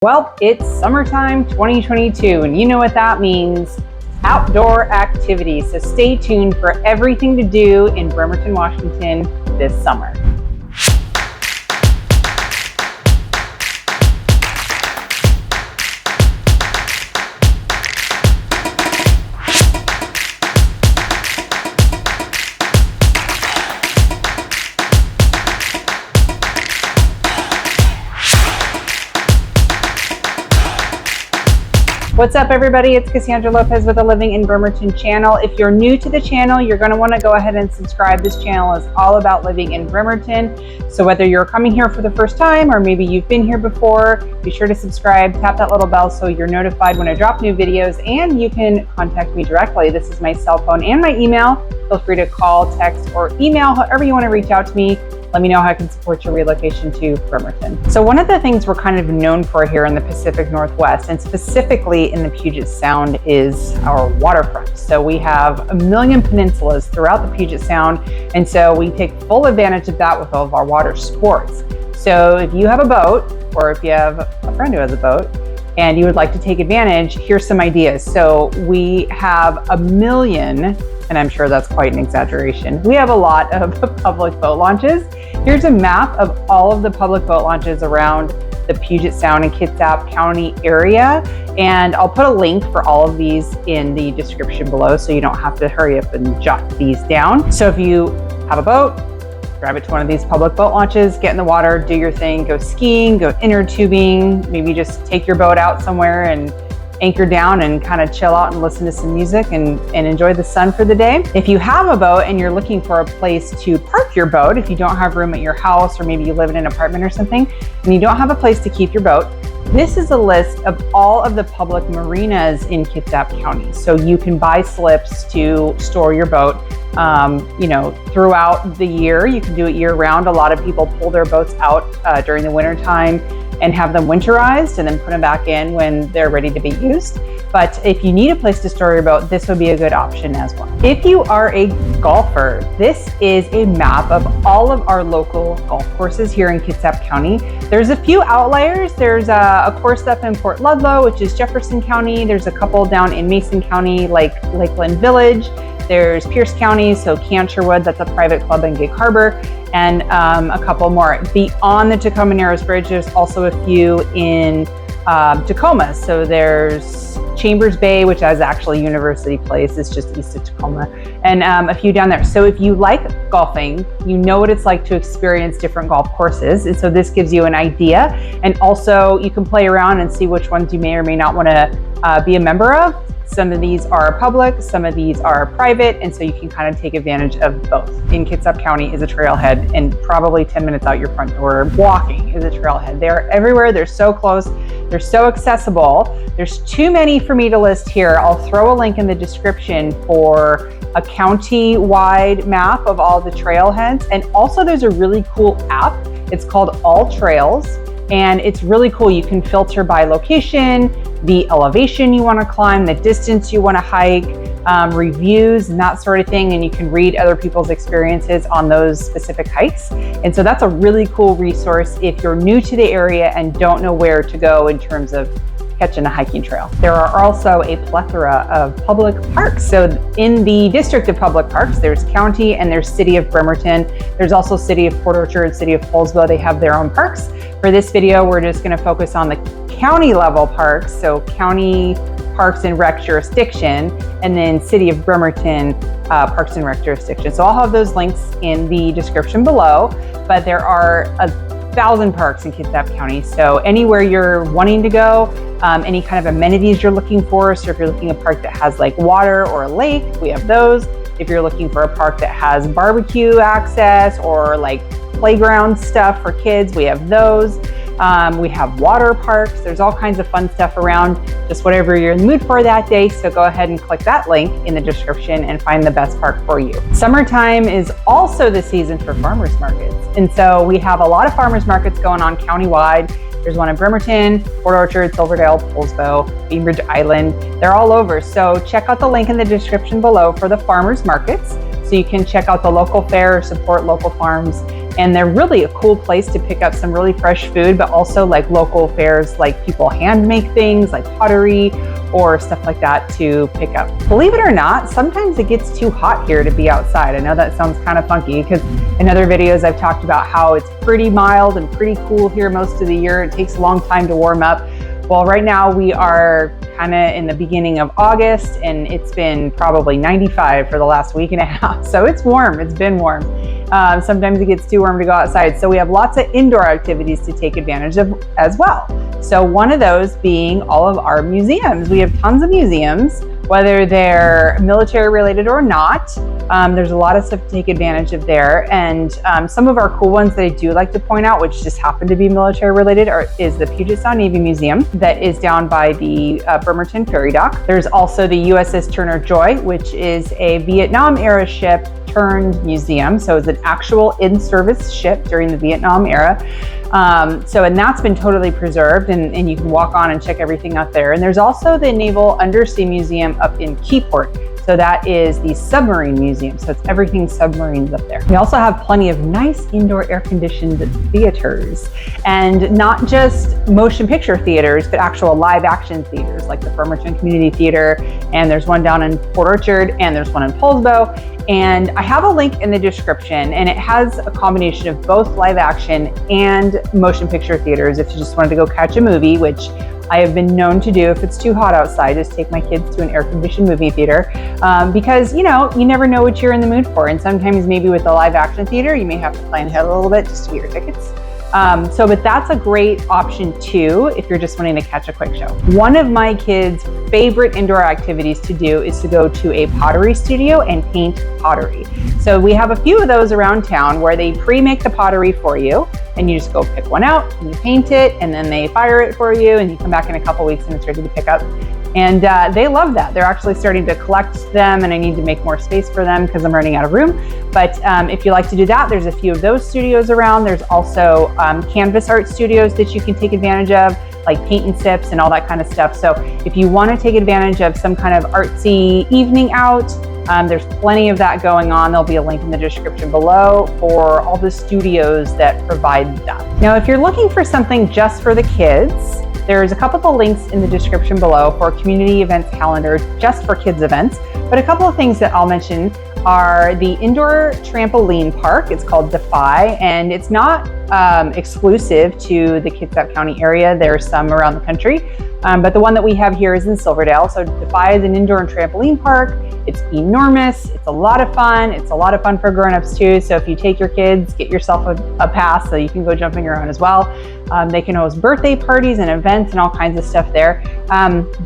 Well, it's summertime 2022, and you know what that means. Outdoor activities. So stay tuned for everything to do in Bremerton, Washington this summer. What's up, everybody? It's Cassandra Lopez with the Living in Bremerton channel. If you're new to the channel, you're going to want to go ahead and subscribe. This channel is all about living in Bremerton. So whether you're coming here for the first time or maybe you've been here before, be sure to subscribe, tap that little bell so you're notified when I drop new videos, and you can contact me directly. This is my cell phone and my email. Feel free to call, text, or email, however you want to reach out to me. Let me know how I can support your relocation to Bremerton. So one of the things we're kind of known for here in the Pacific Northwest, and specifically in the Puget Sound, is our waterfront. So we have a million peninsulas throughout the Puget Sound, and so we take full advantage of that with all of our water sports. So if you have a boat, or if you have a friend who has a boat, and you would like to take advantage, here's some ideas. So we have a million, and I'm sure that's quite an exaggeration. We have a lot of public boat launches. Here's a map of all of the public boat launches around the Puget Sound and Kitsap County area. And I'll put a link for all of these in the description below so you don't have to hurry up and jot these down. So if you have a boat, grab it to one of these public boat launches, get in the water, do your thing, go skiing, go inner tubing, maybe just take your boat out somewhere and anchor down and kind of chill out and listen to some music and enjoy the sun for the day. If you have a boat and you're looking for a place to park your boat, if you don't have room at your house, or maybe you live in an apartment or something, and you don't have a place to keep your boat, this is a list of all of the public marinas in Kitsap County. So you can buy slips to store your boat, throughout the year. You can do it year round. A lot of people pull their boats out during the winter time and have them winterized and then put them back in when they're ready to be used. But if you need a place to store your boat, this would be a good option as well. If you are a golfer, this is a map of all of our local golf courses here in Kitsap County. There's a few outliers. There's a course up in Port Ludlow, which is Jefferson County. There's a couple down in Mason County, like Lakeland Village. There's Pierce County, so Canterwood, that's a private club in Gig Harbor, and a couple more. Beyond the Tacoma Narrows Bridge, there's also a few in Tacoma. So there's Chambers Bay, which is actually University Place. It's just east of Tacoma, and a few down there. So if you like golfing, you know what it's like to experience different golf courses. And so this gives you an idea. And also you can play around and see which ones you may or may not want to be a member of. Some of these are public, some of these are private, and so you can kind of take advantage of both. In Kitsap County is a trailhead, and probably 10 minutes out your front door walking is a trailhead. They're everywhere, they're so close, they're so accessible. There's too many for me to list here. I'll throw a link in the description for a county-wide map of all the trailheads, and also there's a really cool app. It's called All Trails. And it's really cool. You can filter by location, the elevation you want to climb, the distance you want to hike, reviews and that sort of thing. And you can read other people's experiences on those specific hikes. And so that's a really cool resource if you're new to the area and don't know where to go in terms of catching a hiking trail. There are also a plethora of public parks. So in the District of Public Parks, there's County and there's City of Bremerton. There's also City of Port Orchard, City of Poulsbo. They have their own parks. For this video, we're just going to focus on the county level parks. So County Parks and Rec jurisdiction, and then City of Bremerton Parks and Rec jurisdiction. So I'll have those links in the description below, but there are 1,000 parks in Kitsap County. So anywhere you're wanting to go, any kind of amenities you're looking for. So if you're looking at a park that has like water or a lake, we have those. If you're looking for a park that has barbecue access or like playground stuff for kids, we have those. We have water parks. There's all kinds of fun stuff around, just whatever you're in the mood for that day. So go ahead and click that link in the description and find the best park for you. Summertime is also the season for farmers markets. And so we have a lot of farmers markets going on countywide. There's one in Bremerton, Port Orchard, Silverdale, Poulsbo, Bainbridge Island. They're all over. So check out the link in the description below for the farmers markets So you can check out the local fair or support local farms. And they're really a cool place to pick up some really fresh food, but also like local fairs, like people hand make things like pottery or stuff like that to pick up. Believe it or not, sometimes it gets too hot here to be outside. I know that sounds kind of funky because in other videos I've talked about how it's pretty mild and pretty cool here most of the year. It takes a long time to warm up. Well, right now we are kind of in the beginning of August and it's been probably 95 for the last week and a half. So it's warm, it's been warm. Sometimes it gets too warm to go outside. So we have lots of indoor activities to take advantage of as well. So one of those being all of our museums. We have tons of museums, whether they're military related or not. There's a lot of stuff to take advantage of there. And some of our cool ones that I do like to point out, which just happen to be military related, is the Puget Sound Navy Museum that is down by the Bremerton Ferry Dock. There's also the USS Turner Joy, which is a Vietnam era ship turned museum. So it's an actual in-service ship during the Vietnam era. And that's been totally preserved and you can walk on and check everything out there. And there's also the Naval Undersea Museum up in Keyport. So that is the submarine museum. So it's everything submarines up there. We also have plenty of nice indoor air-conditioned theaters, and not just motion picture theaters, but actual live action theaters like the Bremerton Community Theater. And there's one down in Port Orchard and there's one in Poulsbo. And I have a link in the description and it has a combination of both live action and motion picture theaters. If you just wanted to go catch a movie, which I have been known to do if it's too hot outside, just take my kids to an air-conditioned movie theater because, you know, you never know what you're in the mood for. And sometimes maybe with a live action theater, you may have to plan ahead a little bit just to get your tickets. But that's a great option too if you're just wanting to catch a quick show. One of my kids' favorite indoor activities to do is to go to a pottery studio and paint pottery. So we have a few of those around town where they pre-make the pottery for you and you just go pick one out and you paint it and then they fire it for you and you come back in a couple weeks and it's ready to pick up. And they love that. They're actually starting to collect them and I need to make more space for them because I'm running out of room. But if you like to do that, there's a few of those studios around. There's also canvas art studios that you can take advantage of, like paint and sips and all that kind of stuff. So if you want to take advantage of some kind of artsy evening out, there's plenty of that going on. There'll be a link in the description below for all the studios that provide that. Now, if you're looking for something just for the kids, there's a couple of links in the description below for a community events calendar just for kids events. But a couple of things that I'll mention are the indoor trampoline park. It's called Defy, and it's not exclusive to the Kitsap County area. There's some around the country, but the one that we have here is in Silverdale. So Defy is an indoor trampoline park. It's enormous. It's a lot of fun. It's a lot of fun for grown-ups too. So if you take your kids, get yourself a pass so you can go jump on your own as well. They can host birthday parties and events and all kinds of stuff there.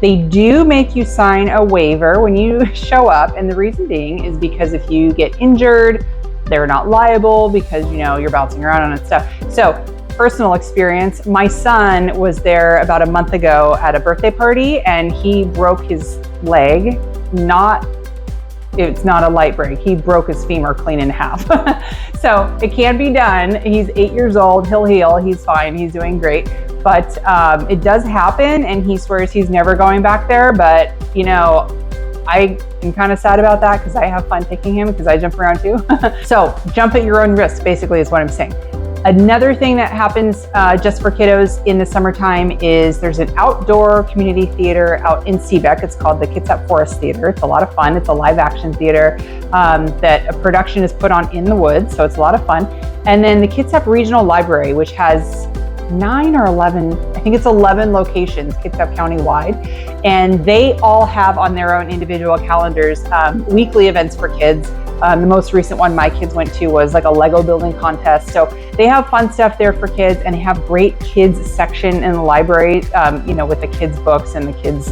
They do make you sign a waiver when you show up, and the reason being is because if you get injured, they're not liable because, you know, you're bouncing around on it stuff. So personal experience, my son was there about a month ago at a birthday party and he broke his leg. It's not a light break. He broke his femur clean in half. So it can be done. He's 8 years old. He'll heal. He's fine. He's doing great. But it does happen and he swears he's never going back there. But, you know, I am kind of sad about that because I have fun taking him because I jump around too. So jump at your own risk, basically, is what I'm saying. Another thing that happens just for kiddos in the summertime is there's an outdoor community theater out in Seebeck. It's called the Kitsap Forest Theater. It's a lot of fun. It's a live action theater that a production is put on in the woods. So it's a lot of fun. And then the Kitsap Regional Library, which has 9 or 11, I think it's 11 locations, Kitsap County wide. And they all have on their own individual calendars weekly events for kids. The most recent one my kids went to was like a Lego building contest. So they have fun stuff there for kids and they have great kids section in the library, you know, with the kids books and the kids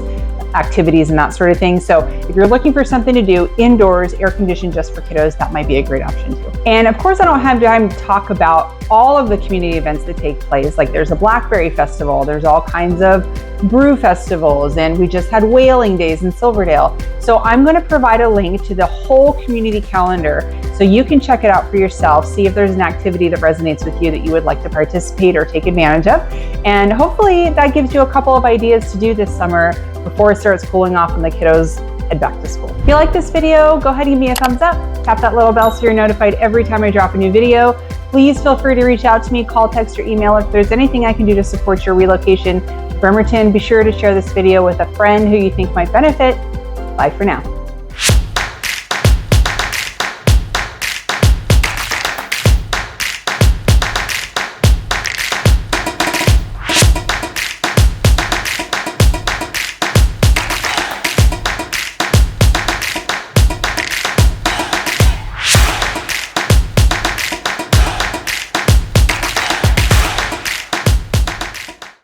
activities and that sort of thing. So if you're looking for something to do indoors, air conditioned just for kiddos, that might be a great option too. And of course, I don't have time to talk about all of the community events that take place. Like there's a Blackberry Festival, there's all kinds of brew festivals, and we just had whaling days in Silverdale. So I'm going to provide a link to the whole community calendar so you can check it out for yourself, see if there's an activity that resonates with you that you would like to participate or take advantage of. And hopefully that gives you a couple of ideas to do this summer before it starts cooling off and the kiddos head back to school. If you like this video, go ahead and give me a thumbs up. Tap that little bell so you're notified every time I drop a new video. Please feel free to reach out to me, call, text, or email if there's anything I can do to support your relocation to Bremerton. Be sure to share this video with a friend who you think might benefit. Bye for now.